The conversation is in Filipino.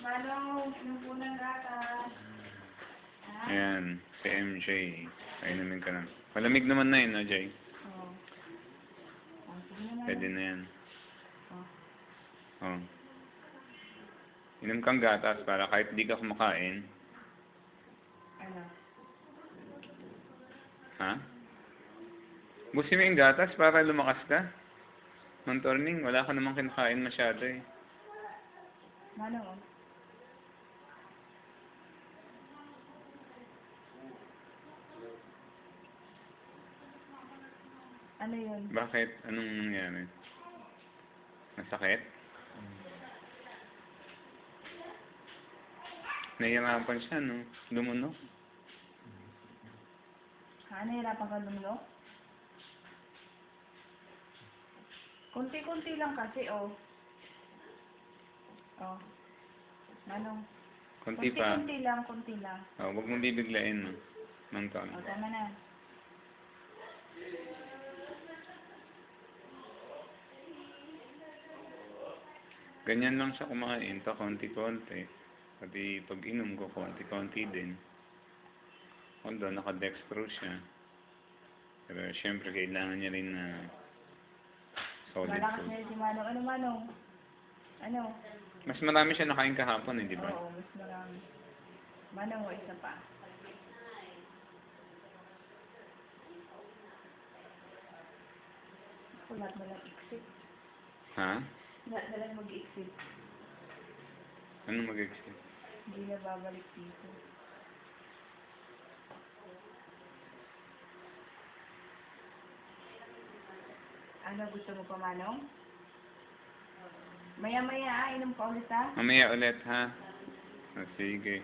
Manong, inom po ng gatas. Ha? Ayan, si MJ. Painumin ka na. Malamig naman na yun, no, Jay? Oo. Oh, sige na, Pwede Manong. na yan. Oh. Oh. Inom kang gatas para kahit di ka kumakain. Ano? Ha? Busin mo yung gatas para lumakas ka. Mantorning, wala ka namang kinakain masyado eh. Manong, oh. Ano yun? Bakit? Anong nangyari? Masakit? Nahihirapan siya, no? Lumunok. Ha? Nahirapan ka lumulok? Kunti-kunti lang kasi, oh. Oh. Manong. Kunti pa. Kunti-kunti lang, kunti lang. Oh, huwag mong bibiglain, no? Manton. O, tama na. Ganyan lang siya kumain, pa konti-konti. Pati pag inom ko, konti-konti din. Although, naka-dextrose siya. Pero syempre, kailangan niya rin na solid Malakas food. na si Manong. Ano, Manong? Ano? Mas marami siya nakain kahapon, eh, di ba? Oo, mas marami. Manong, o isa pa. Lahat na lang exit. Ha? Lahat na lang mag-exit. Anong mag-exit? Hindi na babalik dito. Ano, gusto mo pa, Manong? Maya-maya, inom ka ulit, ha? Mamaya ulit, ha? Ah, sige.